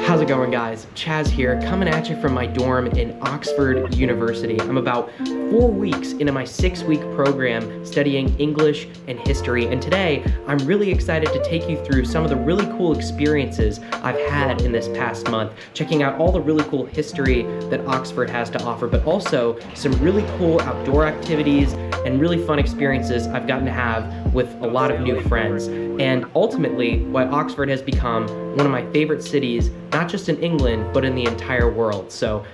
How's it going, guys? Chaz here, coming at you from my dorm in Oxford University. I'm about 4 weeks into my 6-week program studying English and history, and today I'm really excited to take you through some of the really cool experiences I've had in this past month, checking out all the really cool history that Oxford has to offer, but also some really cool outdoor activities and really fun experiences I've gotten to have with a lot of new friends, and ultimately why Oxford has become one of my favorite cities, not just in England, but in the entire world. So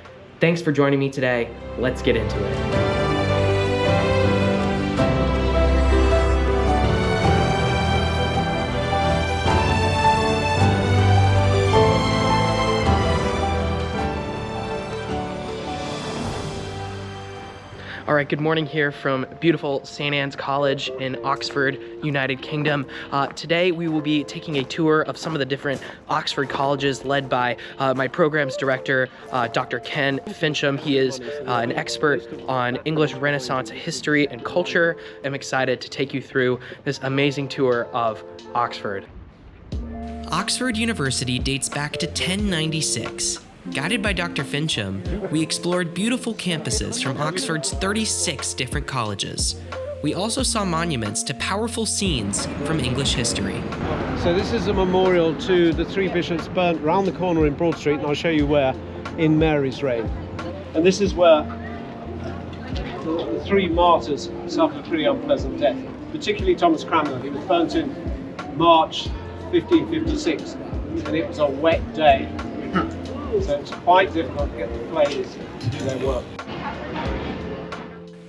thanks for joining me today. Let's get into it. All right, good morning here from beautiful St. Anne's College in Oxford, United Kingdom. Today we will be taking a tour of some of the different Oxford colleges led by my program's director, Dr. Ken Fincham. He is an expert on English Renaissance history and culture. I'm excited to take you through this amazing tour of Oxford. Oxford University dates back to 1096. Guided by Dr. Fincham, we explored beautiful campuses from Oxford's 36 different colleges. We also saw monuments to powerful scenes from English history. So this is a memorial to the three bishops burnt round the corner in Broad Street, and I'll show you where, in Mary's reign. And this is where the three martyrs suffered a pretty unpleasant death, particularly Thomas Cranmer. He was burnt in March 1556, and it was a wet day. So it's quite difficult to get the players to do their work.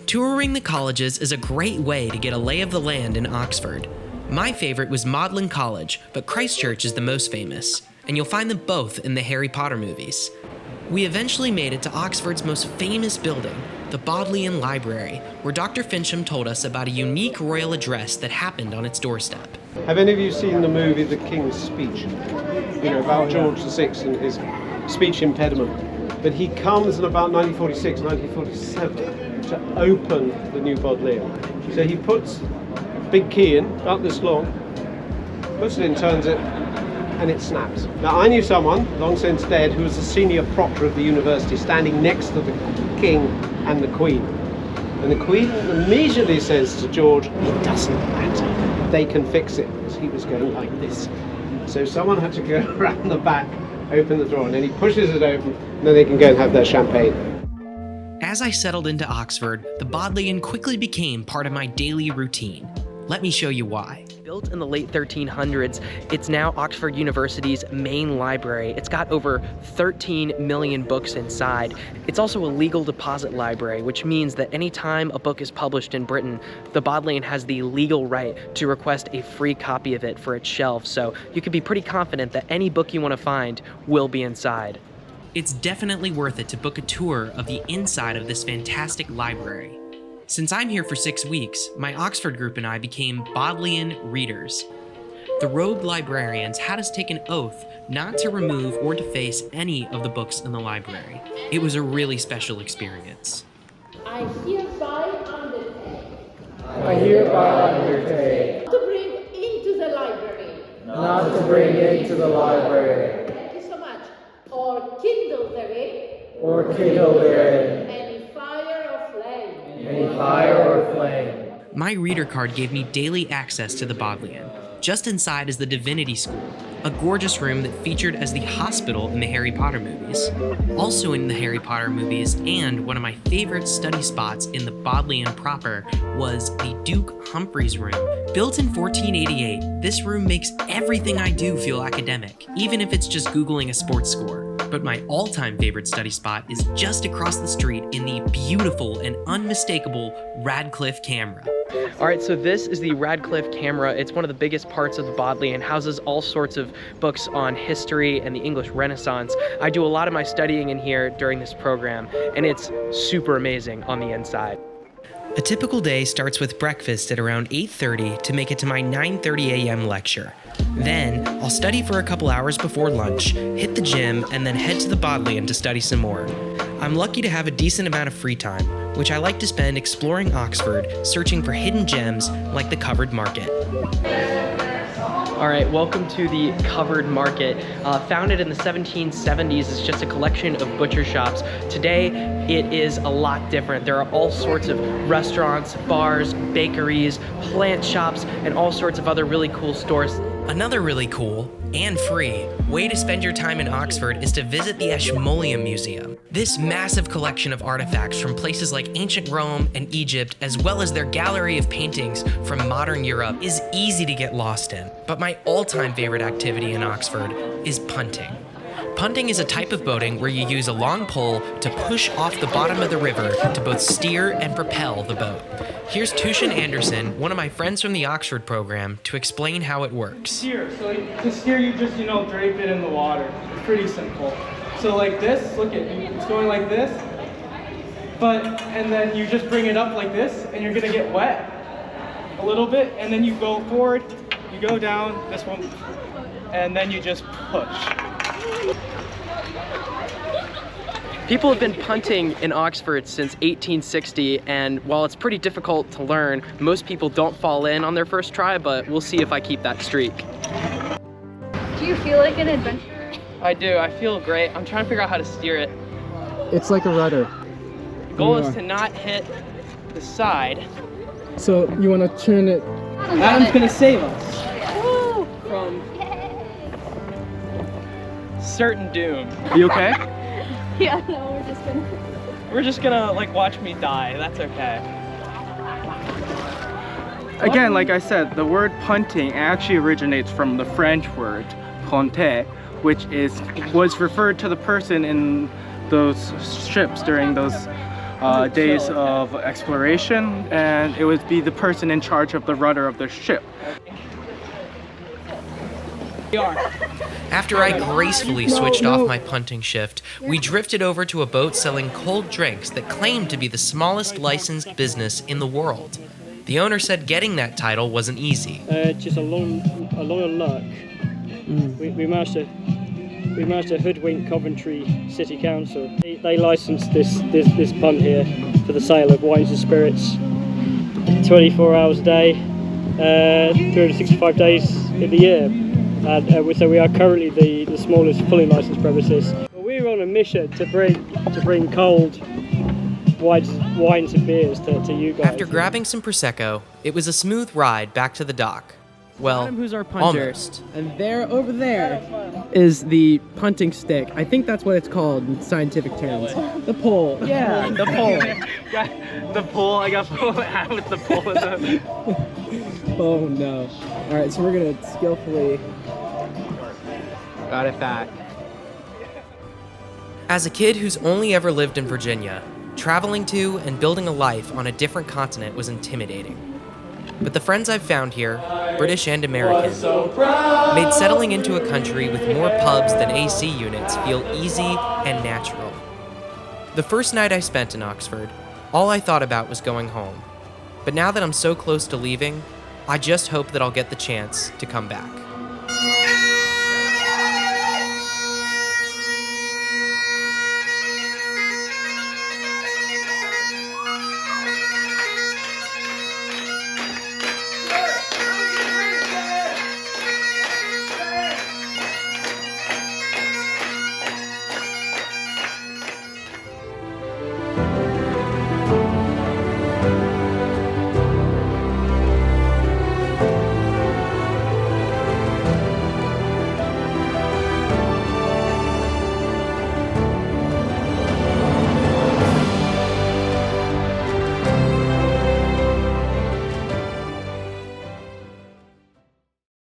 Touring the colleges is a great way to get a lay of the land in Oxford. My favorite was Magdalen College, but Christ Church is the most famous, and you'll find them both in the Harry Potter movies. We eventually made it to Oxford's most famous building, the Bodleian Library, where Dr. Fincham told us about a unique royal address that happened on its doorstep. Have any of you seen the movie The King's Speech? You know, about George VI and his speech impediment. But he comes in about 1946, 1947 to open the new Bodleian. So he puts a big key in, about this long, puts it in, turns it, and it snaps. Now I knew someone, long since dead, who was the senior proctor of the university, standing next to the king and the queen. And the queen immediately says to George, it doesn't matter, they can fix it, because he was going like this. So someone had to go around the back, open the door, and then he pushes it open, and then they can go and have their champagne. As I settled into Oxford, the Bodleian quickly became part of my daily routine. Let me show you why. Built in the late 1300s, it's now Oxford University's main library. It's got over 13 million books inside. It's also a legal deposit library, which means that anytime a book is published in Britain, the Bodleian has the legal right to request a free copy of it for its shelf, so you can be pretty confident that any book you want to find will be inside. It's definitely worth it to book a tour of the inside of this fantastic library. Since I'm here for 6 weeks, my Oxford group and I became Bodleian readers. The robed librarians had us take an oath not to remove or deface any of the books in the library. It was a really special experience. I hereby undertake To bring into the library. not to bring into the library Thank you so much. Or kindle therein or kindle therein any fire or flame. any fire or flame. My reader card gave me daily access to the Bodleian. Just inside is the Divinity School, a gorgeous room that featured as the hospital in the Harry Potter movies. Also in the Harry Potter movies, and one of my favorite study spots in the Bodleian proper, was the Duke Humfrey's room. Built in 1488, this room makes everything I do feel academic, even if it's just Googling a sports score. But my all-time favorite study spot is just across the street in the beautiful and unmistakable Radcliffe camera. All right, so this is the Radcliffe camera. It's one of the biggest parts of the Bodleian, houses all sorts of books on history and the English Renaissance. I do a lot of my studying in here during this program, and it's super amazing on the inside. A typical day starts with breakfast at around 8:30 to make it to my 9:30 a.m. lecture. Then, I'll study for a couple hours before lunch, hit the gym, and then head to the Bodleian to study some more. I'm lucky to have a decent amount of free time, which I like to spend exploring Oxford, searching for hidden gems like the covered market. All right, welcome to the Covered Market. Founded in the 1770s, it's just a collection of butcher shops. Today, it is a lot different. There are all sorts of restaurants, bars, bakeries, plant shops, and all sorts of other really cool stores. Another really cool and free way to spend your time in Oxford is to visit the Ashmolean Museum. This massive collection of artifacts from places like ancient Rome and Egypt, as well as their gallery of paintings from modern Europe, is easy to get lost in. But my all-time favorite activity in Oxford is punting. Punting is a type of boating where you use a long pole to push off the bottom of the river to both steer and propel the boat. Here's Tushin Anderson, one of my friends from the Oxford program, to explain how it works. Steer. So to steer, you just, drape it in the water. It's pretty simple. So like this, look at it's going like this. And then you just bring it up like this, and you're gonna get wet a little bit, and then you go forward, you go down, this one, and then you just push. People have been punting in Oxford since 1860, and while it's pretty difficult to learn, most people don't fall in on their first try, but we'll see if I keep that streak. Do you feel like an adventurer? I do, I feel great. I'm trying to figure out how to steer it. It's like a rudder. The goal is to not hit the side. So you want to turn it. Adam's gonna save us From certain doom. You okay? Yeah, no, We're just gonna watch me die. That's okay. Again, like I said, the word punting actually originates from the French word ponter, which was referred to the person in those ships during those days of exploration, and it would be the person in charge of the rudder of the ship. After I gracefully switched off my punting shift, we drifted over to a boat selling cold drinks that claimed to be the smallest licensed business in the world. The owner said getting that title wasn't easy. Just a lot of luck. We managed to hoodwink Coventry City Council. They licensed this pub here for the sale of wines and spirits, 24 hours a day, 365 days in the year. And so we are currently the smallest fully licensed premises. Well, we were on a mission to bring cold wines and beers to you guys. After grabbing some Prosecco, it was a smooth ride back to the dock. Well, Adam, who's our punter, almost. And there, over there, is the punting stick. I think that's what it's called in scientific terms. The pole. Yeah, the pole. The pole, I got out with the pole. Oh no. Alright, so we're gonna skillfully. Got it back. As a kid who's only ever lived in Virginia, traveling to and building a life on a different continent was intimidating. But the friends I've found here, British and American, made settling into a country with more pubs than AC units feel easy and natural. The first night I spent in Oxford, all I thought about was going home. But now that I'm so close to leaving, I just hope that I'll get the chance to come back.